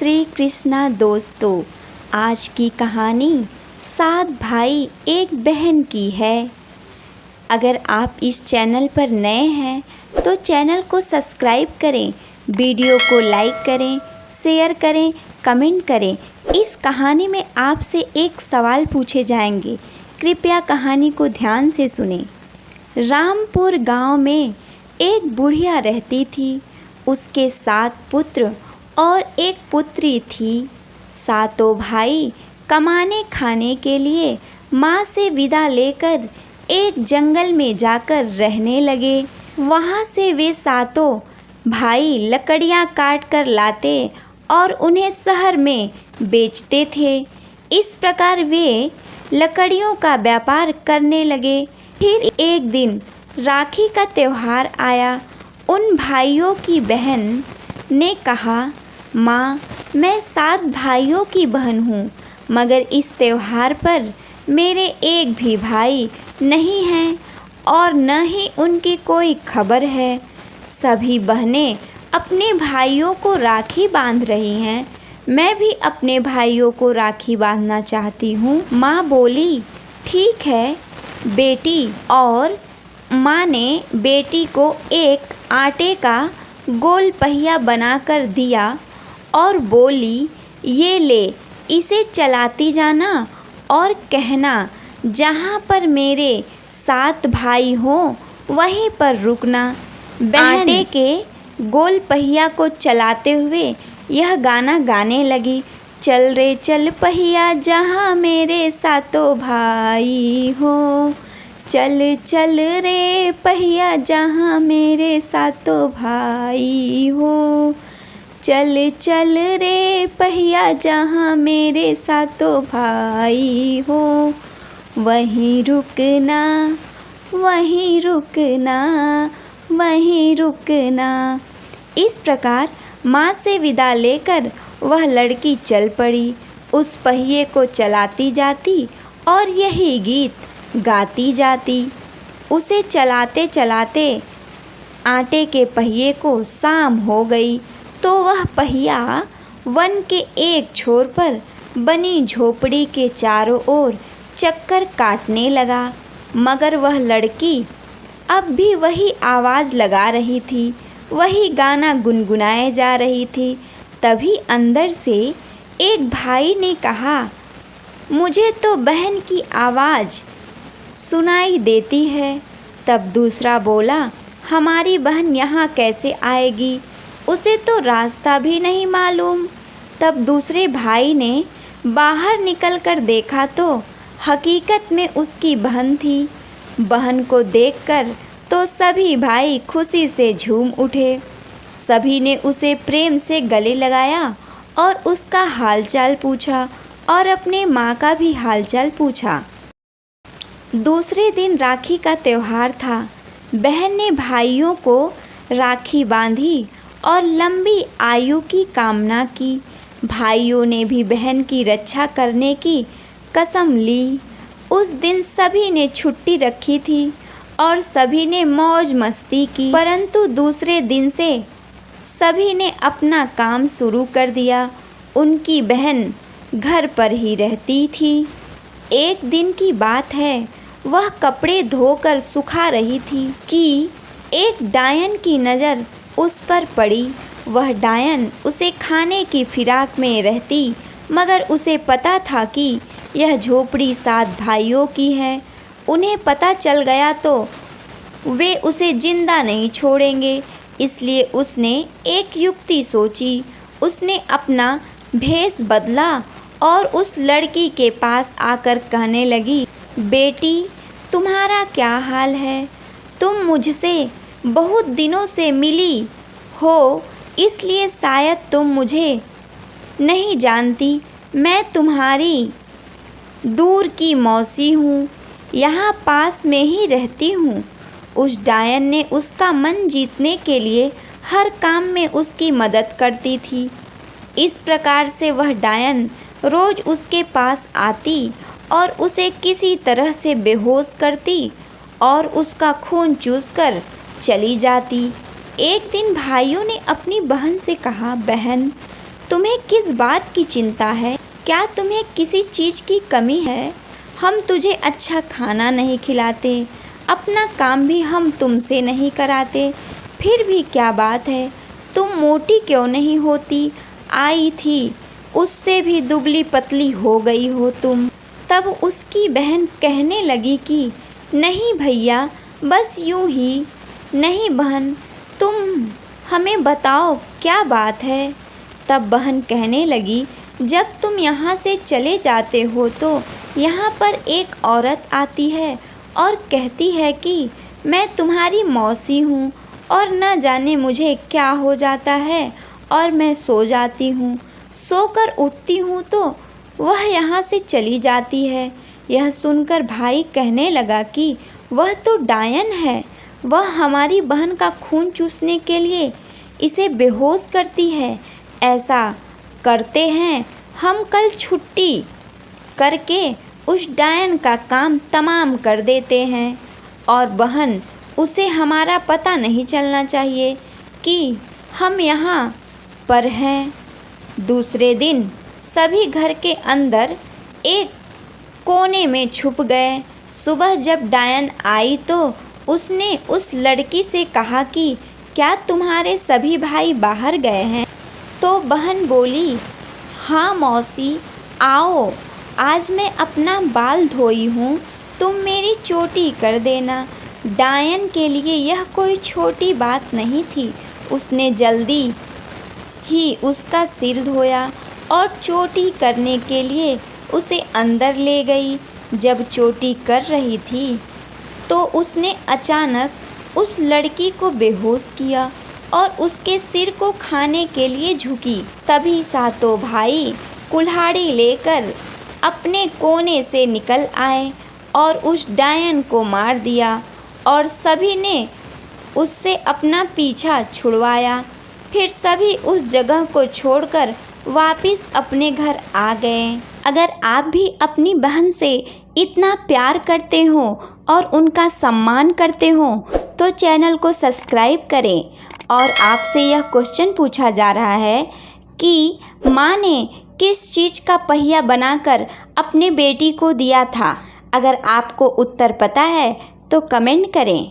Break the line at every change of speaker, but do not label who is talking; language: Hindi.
श्री कृष्णा दोस्तों, आज की कहानी 7 भाई एक बहन की है। अगर आप इस चैनल पर नए हैं तो चैनल को सब्सक्राइब करें, वीडियो को लाइक करें, शेयर करें, कमेंट करें। इस कहानी में आपसे एक सवाल पूछे जाएंगे, कृपया कहानी को ध्यान से सुनें। रामपुर गांव में एक बुढ़िया रहती थी। उसके 7 पुत्र और एक पुत्री थी। सातों भाई कमाने खाने के लिए माँ से विदा लेकर एक जंगल में जाकर रहने लगे। वहाँ से वे सातों भाई लकड़ियाँ काट कर लाते और उन्हें शहर में बेचते थे। इस प्रकार वे लकड़ियों का व्यापार करने लगे। फिर एक दिन राखी का त्योहार आया। उन भाइयों की बहन ने कहा, माँ, मैं 7 भाइयों की बहन हूँ, मगर इस त्योहार पर मेरे एक भी भाई नहीं हैं और न ही उनकी कोई खबर है। सभी बहनें अपने भाइयों को राखी बांध रही हैं। मैं भी अपने भाइयों को राखी बांधना चाहती हूँ। माँ बोली, ठीक है बेटी। और माँ ने बेटी को एक आटे का गोल पहिया बनाकर दिया और बोली, ये ले, इसे चलाती जाना और कहना, जहाँ पर मेरे 7 भाई हों वहीं पर रुकना। आटे के गोल पहिया को चलाते हुए यह गाना गाने लगी, चल रे चल पहिया जहाँ मेरे 7 भाई हो, चल चल रे पहिया जहाँ मेरे 7 भाई हो, चल चल रे पहिया जहाँ मेरे 7 भाई हो, वहीं रुकना, वहीं रुकना, वहीं रुकना। इस प्रकार माँ से विदा लेकर वह लड़की चल पड़ी। उस पहिए को चलाती जाती और यही गीत गाती जाती। उसे चलाते चलाते आटे के पहिए को शाम हो गई तो वह पहिया वन के एक छोर पर बनी झोपड़ी के चारों ओर चक्कर काटने लगा। मगर वह लड़की अब भी वही आवाज़ लगा रही थी, वही गाना गुनगुनाए जा रही थी। तभी अंदर से एक भाई ने कहा, मुझे तो बहन की आवाज़ सुनाई देती है। तब दूसरा बोला, हमारी बहन यहाँ कैसे आएगी, उसे तो रास्ता भी नहीं मालूम। तब दूसरे भाई ने बाहर निकलकर देखा तो हकीकत में उसकी बहन थी। बहन को देखकर तो सभी भाई खुशी से झूम उठे। सभी ने उसे प्रेम से गले लगाया और उसका हालचाल पूछा और अपने माँ का भी हालचाल पूछा। दूसरे दिन राखी का त्योहार था। बहन ने भाइयों को राखी बांधी और लंबी आयु की कामना की। भाइयों ने भी बहन की रक्षा करने की कसम ली। उस दिन सभी ने छुट्टी रखी थी और सभी ने मौज मस्ती की। परंतु दूसरे दिन से सभी ने अपना काम शुरू कर दिया। उनकी बहन घर पर ही रहती थी। एक दिन की बात है, वह कपड़े धोकर सुखा रही थी कि एक डायन की नज़र उस पर पड़ी। वह डायन उसे खाने की फिराक में रहती, मगर उसे पता था कि यह झोपड़ी 7 भाइयों की है। उन्हें पता चल गया तो वे उसे जिंदा नहीं छोड़ेंगे। इसलिए उसने एक युक्ति सोची। उसने अपना भेष बदला और उस लड़की के पास आकर कहने लगी, बेटी, तुम्हारा क्या हाल है? तुम मुझसे बहुत दिनों से मिली हो, इसलिए शायद तुम मुझे नहीं जानती। मैं तुम्हारी दूर की मौसी हूँ, यहाँ पास में ही रहती हूँ। उस डायन ने उसका मन जीतने के लिए हर काम में उसकी मदद करती थी। इस प्रकार से वह डायन रोज़ उसके पास आती और उसे किसी तरह से बेहोश करती और उसका खून चूसकर चली जाती। एक दिन भाइयों ने अपनी बहन से कहा, बहन, तुम्हें किस बात की चिंता है? क्या तुम्हें किसी चीज़ की कमी है? हम तुझे अच्छा खाना नहीं खिलाते, अपना काम भी हम तुमसे नहीं कराते, फिर भी क्या बात है, तुम मोटी क्यों नहीं होती? आई थी, उससे भी दुबली पतली हो गई हो तुम। तब उसकी बहन कहने लगी कि नहीं भैया, बस यूं ही। नहीं बहन, तुम हमें बताओ क्या बात है? तब बहन कहने लगी, जब तुम यहाँ से चले जाते हो तो यहाँ पर एक औरत आती है और कहती है कि मैं तुम्हारी मौसी हूँ और न जाने मुझे क्या हो जाता है और मैं सो जाती हूँ। सोकर उठती हूँ तो वह यहाँ से चली जाती है। यह सुनकर भाई कहने लगा कि वह तो डायन है, वह हमारी बहन का खून चूसने के लिए इसे बेहोश करती है। ऐसा करते हैं, हम कल छुट्टी करके उस डायन का काम तमाम कर देते हैं और बहन, उसे हमारा पता नहीं चलना चाहिए कि हम यहाँ पर हैं। दूसरे दिन सभी घर के अंदर एक कोने में छुप गए। सुबह जब डायन आई तो उसने उस लड़की से कहा कि क्या तुम्हारे सभी भाई बाहर गए हैं? तो बहन बोली, हाँ मौसी, आओ, आज मैं अपना बाल धोई हूँ, तुम मेरी चोटी कर देना। डायन के लिए यह कोई छोटी बात नहीं थी। उसने जल्दी ही उसका सिर धोया और चोटी करने के लिए उसे अंदर ले गई। जब चोटी कर रही थी तो उसने अचानक उस लड़की को बेहोश किया और उसके सिर को खाने के लिए झुकी। तभी सातों भाई कुल्हाड़ी लेकर अपने कोने से निकल आए और उस डायन को मार दिया और सभी ने उससे अपना पीछा छुड़वाया। फिर सभी उस जगह को छोड़कर वापस अपने घर आ गए। अगर आप भी अपनी बहन से इतना प्यार करते हो और उनका सम्मान करते हो तो चैनल को सब्सक्राइब करें। और आपसे यह क्वेश्चन पूछा जा रहा है कि माँ ने किस चीज़ का पहिया बनाकर अपने बेटी को दिया था? अगर आपको उत्तर पता है तो कमेंट करें।